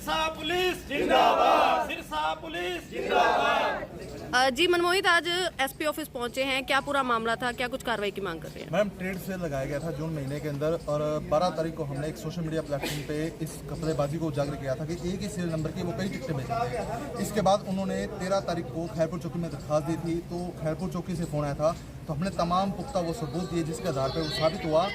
Sirsa police जिंदाबाद, Sirsa police जिंदाबाद। जी मनमोहित, आज एसपी ऑफिस पहुंचे हैं, क्या पूरा मामला था, क्या कुछ कार्रवाई की मांग कर रहे हैं? मैम, ट्रेड सेल लगाया गया था जून महीने के अंदर और 12 तारीख को हमने एक सोशल मीडिया प्लेटफॉर्म पे इस कपड़ेबाजी को उजागर किया था कि एक ही सीरियल नंबर की वो कई टिकटें बेचते हैं। इसके बाद उन्होंने 13 तारीख को खैरपुर चौकी में दरखास्त दी थी, तो खैरपुर चौकी से फ़ोन आया था, तो हमने तमाम पुख्ता वो सबूत दिए जिसके आधार पर वो साबित हुआ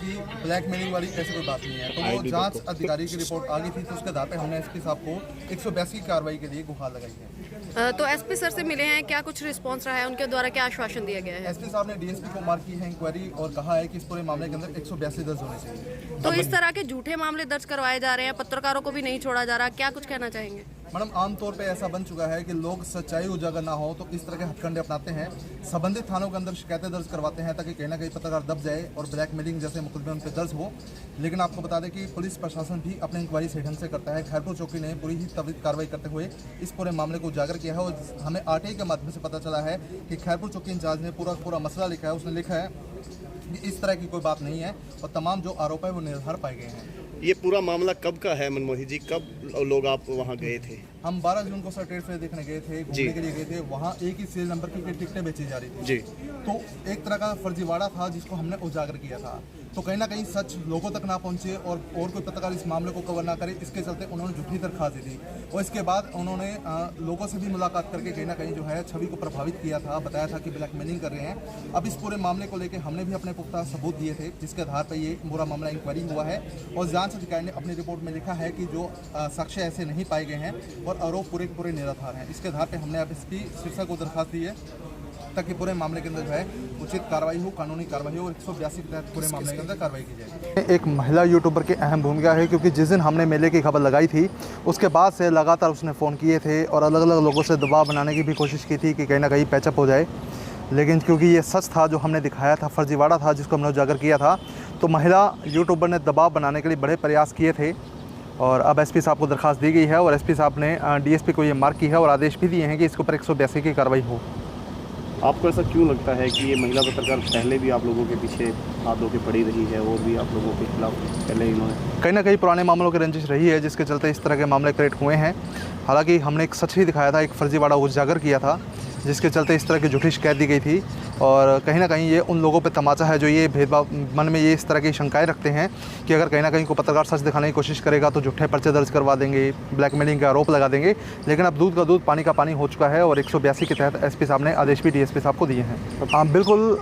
कि ब्लैकमेलिंग वाली ऐसी कोई बात नहीं है। तो वो जांच अधिकारी की रिपोर्ट आ गई थी, तो उसके आधार पर हमने एसपी साहब को 182 की कार्रवाई के लिए गुहार लगाई है। तो एसपी सर से मिले हैं, क्या कुछ रिस्पांस रहा है, उनके द्वारा क्या आश्वासन दिया गया है? एसपी साहब ने डीएसपी को मार्क की है इंक्वायरी और कहा है कि इस पूरे मामले के अंदर 182 दर्ज होने चाहिए। तो इस तरह के झूठे मामले दर्ज करवाए जा रहे हैं, पत्रकारों को भी नहीं छोड़ा जा रहा, क्या कुछ कहना चाहेंगे? मैडम, आमतौर पे ऐसा बन चुका है कि लोग सच्चाई उजागर ना हो तो इस तरह के हथकंडे अपनाते हैं, संबंधित थानों के अंदर शिकायतें दर्ज करवाते हैं ताकि कहीं ना कहीं पत्रकार दब जाए और ब्लैकमेलिंग जैसे मुकदमे उन पर दर्ज हो। लेकिन आपको बता दें कि पुलिस प्रशासन भी अपनी इंक्वायरी सही ढंग से करता है। खैरपुर चौकी ने पूरी ही त्वरित कार्रवाई करते हुए इस पूरे मामले को उजागर किया है और हमें आरटीआई के माध्यम से पता चला है कि खैरपुर चौकी इंचार्ज ने पूरा मसला लिखा है। उसने लिखा है कि इस तरह की कोई बात नहीं है और तमाम जो आरोप है वो निराधार पाए गए हैं। ये पूरा मामला कब का है मनमोहित जी? कब लोग आप वहाँ गए थे? हम 12 जून को सर ट्रेड फेयर देखने गए थे, घूमने के लिए गए थे। वहाँ एक ही सीरियल नंबर की टिकटें बेची जा रही थी जी। तो एक तरह का फर्जीवाड़ा था जिसको हमने उजागर किया था। तो कहीं ना कहीं सच लोगों तक ना पहुंचे और कोई पत्रकार इस मामले को कवर ना करे, इसके चलते उन्होंने झूठी दरखास्त दी थी और इसके बाद उन्होंने लोगों से भी मुलाकात करके कहीं ना कहीं जो है छवि को प्रभावित किया था, बताया था कि ब्लैकमेलिंग कर रहे हैं। अब इस पूरे मामले को लेकर हमने भी अपने पुख्ता सबूत दिए थे जिसके आधार पर ये पूरा मामला इंक्वायरी हुआ है और जांच अधिकारी ने अपनी रिपोर्ट में लिखा है कि जो साक्ष्य ऐसे नहीं पाए गए हैं और आरोप पूरे के पूरे निराधार हैं। इसके आधार पर हमने अब एसपी सिरसा को दरखास्त दी है ताकि पूरे मामले के अंदर जो है उचित कार्रवाई हो, कानूनी कार्रवाई हो और 182 के तहत पूरे मामले के अंदर कार्रवाई की जाए। एक महिला यूट्यूबर की अहम भूमिका है क्योंकि जिस दिन हमने मेले की खबर लगाई थी उसके बाद से लगातार उसने फ़ोन किए थे और अलग अलग लोगों से दबाव बनाने की भी कोशिश की थी कि कहीं ना कहीं पैचअप हो जाए। लेकिन क्योंकि ये सच था जो हमने दिखाया था, फर्जीवाड़ा था जिसको हमने उजागर किया था, तो महिला यूट्यूबर ने दबाव बनाने के लिए बड़े प्रयास किए थे और अब एसपी साहब को दरखास्त दी गई है और एसपी साहब ने डीएसपी को ये मार्क की है और आदेश भी दिए हैं कि इसके ऊपर 182 की कार्रवाई हो। आपको ऐसा क्यों लगता है कि ये महिला पत्रकार पहले भी आप लोगों के पीछे हाथ धो के पड़ी रही है और भी आप लोगों के खिलाफ पहले इन्होंने कहीं ना कहीं पुराने मामलों की रंजिश रही है जिसके चलते इस तरह के मामले क्रिएट हुए हैं? हालांकि हमने एक सच ही दिखाया था, एक फर्जीवाड़ा उजागर किया था जिसके चलते इस तरह की झूठी शिकायत दी गई थी और कहीं ना कहीं ये उन लोगों पे तमाचा है जो ये भेदभाव मन में ये इस तरह की शंकाएं रखते हैं कि अगर कहीं ना कहीं कोई पत्रकार सच दिखाने की कोशिश करेगा तो झूठे पर्चे दर्ज करवा देंगे, ब्लैकमेलिंग का आरोप लगा देंगे। लेकिन अब दूध का दूध पानी का पानी हो चुका है और 182 के तहत एसपी साहब ने आदेश भी डीएसपी साहब को दिए हैं। हाँ बिल्कुल,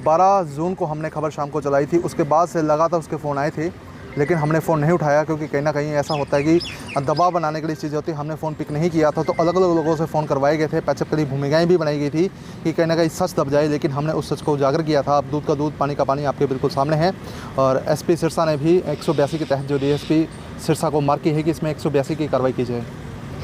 12 जून को हमने खबर शाम को चलाई थी, उसके बाद से लगातार उसके फ़ोन आए थे लेकिन हमने फ़ोन नहीं उठाया क्योंकि कहीं ना कहीं ऐसा होता है कि दबाव बनाने के लिए चीज़ें होती है। हमने फ़ोन पिक नहीं किया था तो अलग अलग लोगों से फ़ोन करवाए गए थे, पैचअप के लिए भूमिकाएं भी बनाई गई थी कि कहीं ना कहीं सच दब जाए, लेकिन हमने उस सच को उजागर किया था। अब दूध का दूध पानी का पानी आपके बिल्कुल सामने है और एसपी सिरसा ने भी 182 के तहत जो डीएसपी सिरसा को मार्क की है कि इसमें 182 की कार्रवाई की जाए।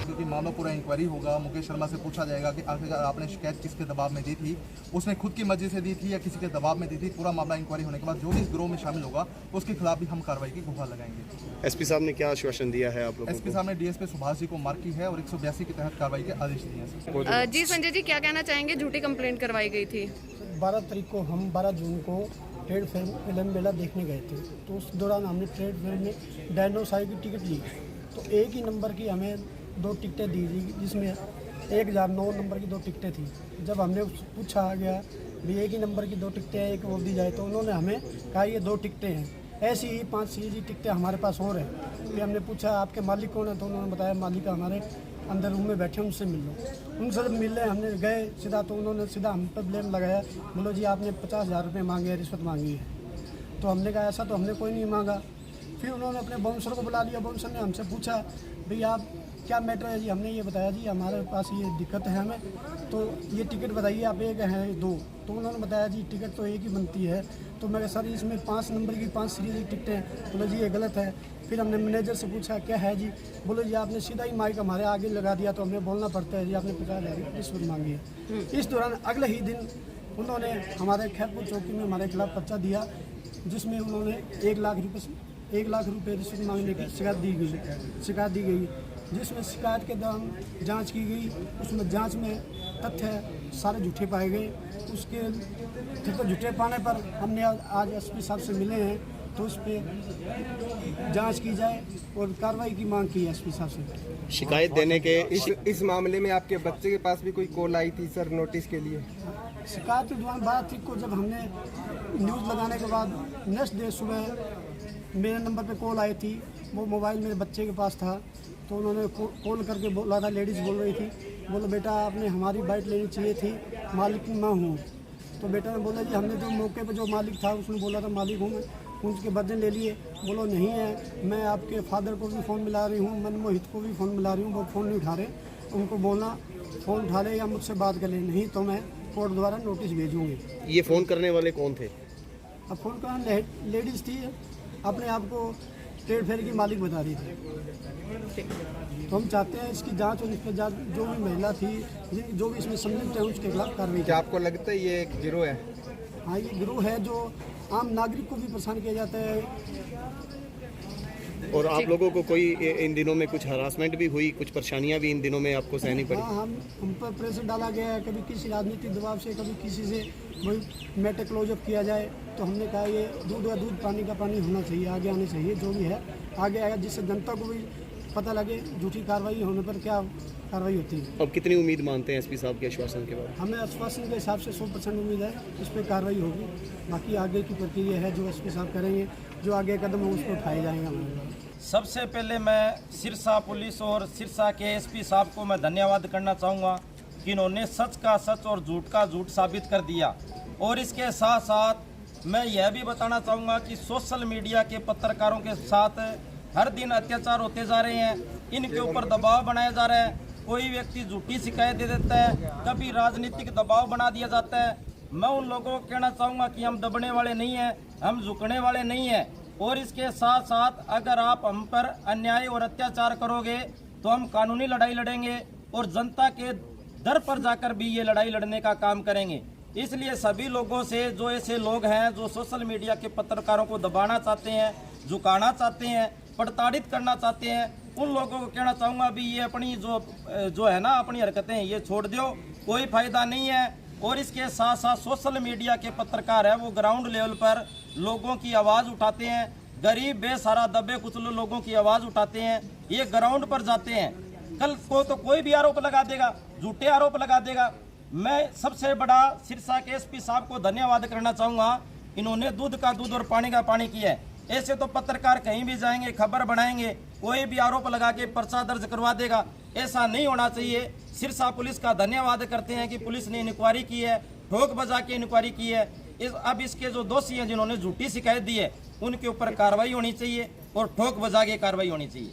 क्योंकि मामला पूरा इंक्वायरी होगा, मुकेश शर्मा से पूछा जाएगा कि आखिरकार आपने शिकायत किसके दबाव में दी थी, उसने खुद की मर्जी से दी थी या किसी के दबाव में दी थी। पूरा मामला इंक्वायरी होने के बाद जो भी इस गिरोह में शामिल होगा उसके खिलाफ भी हम कार्रवाई की गुहार लगाएंगे। एसपी साहब ने क्या आश्वासन दिया है आप लोगों को? एसपी साहब ने डीएसपी सुभाष जी को मार्क की है और 182 के तहत कार्रवाई के आदेश दिए हैं। जी संजय जी, क्या कहना चाहेंगे? झूठी कंप्लेंट करवाई गई थी। 12 तारीख को हम 12 जून को ट्रेड फेयर फिल्म मेला देखने गए थे, तो उस दौरान हमने ट्रेड फेयर में डायनोसॉर की टिकट ली, तो एक ही नंबर की हमें 2 टिकटें दी गई जिसमें 1009 नंबर की 2 टिकटें थी। जब हमने पूछा गया भी एक ही नंबर की 2 टिकटें एक और दी जाए तो उन्होंने हमें कहा ये 2 टिकटें हैं। ऐसी ही 5 सीरीज टिकटें हमारे पास और हैं। फिर हमने पूछा आपके मालिक कौन है, तो उन्होंने बताया मालिक हमारे अंदर रूम में बैठे, उनसे मिल लो। उनसे जब मिलने हमने गए सीधा, तो उन्होंने सीधा हम पर ब्लेम लगाया, बोलो जी आपने 50,000 रुपये मांगे हैं, रिश्वत मांगी है। तो हमने कहा ऐसा तो हमने कोई नहीं मांगा। फिर उन्होंने अपने बाउंसर को बुला लिया, बाउंसर ने हमसे पूछा भाई आप क्या मैटर है जी? हमने ये बताया जी हमारे पास ये दिक्कत है हमें, तो ये टिकट बताइए आप, एक है 2? तो उन्होंने बताया जी टिकट तो एक ही बनती है। तो मैं सर इसमें 5 नंबर की 5 सीरीज की टिकटें हैं। बोलो जी ये गलत है। फिर हमने मैनेजर से पूछा क्या है जी? बोलो जी आपने सीधा ही माइक हमारे आगे लगा दिया, तो हमें बोलना पड़ता है जी आपने 50,000 रिश्वत मांगी है। इस दौरान अगले ही दिन उन्होंने हमारे खैरपुर चौकी में हमारे खिलाफ पर्चा दिया जिसमें उन्होंने 1 लाख रुपये रिश्वत मांगने की शिकायत दी गई, जिसमें शिकायत के दौरान जांच की गई। उसमें जांच में तथ्य सारे झूठे पाए गए। उसके झूठे पाने पर हमने आज एसपी साहब से मिले हैं तो उस पर जांच की जाए और कार्रवाई की मांग की है एसपी साहब से। शिकायत देने के इस मामले में आपके बच्चे के पास भी कोई कॉल आई थी सर नोटिस के लिए? शिकायत के दौरान 12 तारीख को जब हमने न्यूज़ लगाने के बाद नेक्स्ट डे सुबह मेरे नंबर पे कॉल आई थी, वो मोबाइल मेरे बच्चे के पास था, तो उन्होंने कॉल करके बोला था, लेडीज़ बोल रही थी, बोलो बेटा आपने हमारी बाइट लेनी चाहिए थी, मालिक मैं हूँ। तो बेटा ने बोला जी हमने जो मौके पे जो मालिक था उसने बोला था मालिक हूँ मैं, उसके बदले ले लिए। बोलो नहीं है, मैं आपके फादर को भी फ़ोन मिला रही हूँ, मनमोहित को भी फ़ोन मिला रही हूँ, वो फ़ोन नहीं उठा रहे, उनको बोलना फ़ोन उठा ले या मुझसे बात कर ले, नहीं तो मैं कोर्ट द्वारा नोटिस भेजूँगी। ये फ़ोन करने वाले कौन थे? अब फ़ोन करना लेडीज़ थी, अपने आप को ट्रेड फेयर की मालिक बता रही थी। तो हम चाहते हैं इसकी जांच और इस पर जांच, जो भी महिला थी जो भी इसमें सम्मिलित है उसके खिलाफ कार्रवाई। क्या आपको लगता है ये एक गिरोह है? हाँ, ये गिरोह है जो आम नागरिक को भी परेशान किया जाता है। और आप लोगों को कोई इन दिनों में कुछ हरासमेंट भी हुई, कुछ परेशानियां भी इन दिनों में आपको सहनी पड़ी? हाँ, हम पर प्रेशर डाला गया है, कभी किसी राजनीतिक दबाव से, कभी किसी से वही मैटर क्लोजअप किया जाए। तो हमने कहा ये दूध का दूध पानी का पानी होना चाहिए, आगे आने चाहिए, जो भी है आगे आएगा, जिससे जनता को भी पता लगे झूठी कार्रवाई होने पर क्या कार्रवाई होती है। अब कितनी उम्मीद मानते हैं एसपी साहब के आश्वासन के बाद? हमें आश्वासन के हिसाब से 100% उम्मीद है इस पर कार्रवाई होगी। बाकी आगे की प्रक्रिया है जो एसपी साहब करेंगे, जो आगे कदम है उस पर उठाए जाएंगे हमारे द्वारा। सबसे पहले मैं सिरसा पुलिस और सिरसा के एसपी साहब को मैं धन्यवाद करना चाहूँगा कि इन्होंने सच का सच और झूठ का झूठ साबित कर दिया। और इसके साथ साथ मैं यह भी बताना चाहूँगा कि सोशल मीडिया के पत्रकारों के साथ हर दिन अत्याचार होते जा रहे हैं, इनके ऊपर दबाव बनाया जा रहा है। कोई व्यक्ति झूठी शिकायत दे देता है, कभी राजनीतिक दबाव बना दिया जाता है। मैं उन लोगों को कहना चाहूँगा कि हम दबने वाले नहीं हैं, हम झुकने वाले नहीं हैं। और इसके साथ साथ अगर आप हम पर अन्याय और अत्याचार करोगे तो हम कानूनी लड़ाई लड़ेंगे और जनता के दर पर जाकर भी ये लड़ाई लड़ने का काम करेंगे। इसलिए सभी लोगों से, जो ऐसे लोग हैं जो सोशल मीडिया के पत्रकारों को दबाना चाहते हैं, झुकाना चाहते हैं, प्रताड़ित करना चाहते हैं, उन लोगों को कहना चाहूँगा भी ये अपनी जो है ना अपनी हरकतें ये छोड़ दो, कोई फायदा नहीं है। और इसके साथ साथ सोशल मीडिया के पत्रकार है वो ग्राउंड लेवल पर लोगों की आवाज़ उठाते हैं, गरीब बेसहारा दबे कुचले लोगों की आवाज़ उठाते हैं, ये ग्राउंड पर जाते हैं। कल को तो कोई भी आरोप लगा देगा, झूठे आरोप लगा देगा। मैं सबसे बड़ा सिरसा के एसपी साहब को धन्यवाद करना चाहूँगा, इन्होंने दूध का दूध और पानी का पानी किया है। ऐसे तो पत्रकार कहीं भी जाएंगे, खबर बनाएंगे, कोई भी आरोप लगा के पर्चा दर्ज करवा देगा, ऐसा नहीं होना चाहिए। सिरसा पुलिस का धन्यवाद करते हैं कि पुलिस ने इंक्वायरी की है, ठोक बजा के इंक्वायरी की है। अब इसके जो दोषी हैं जिन्होंने झूठी शिकायत दी है उनके ऊपर कार्रवाई होनी चाहिए और ठोक बजा के कार्रवाई होनी चाहिए।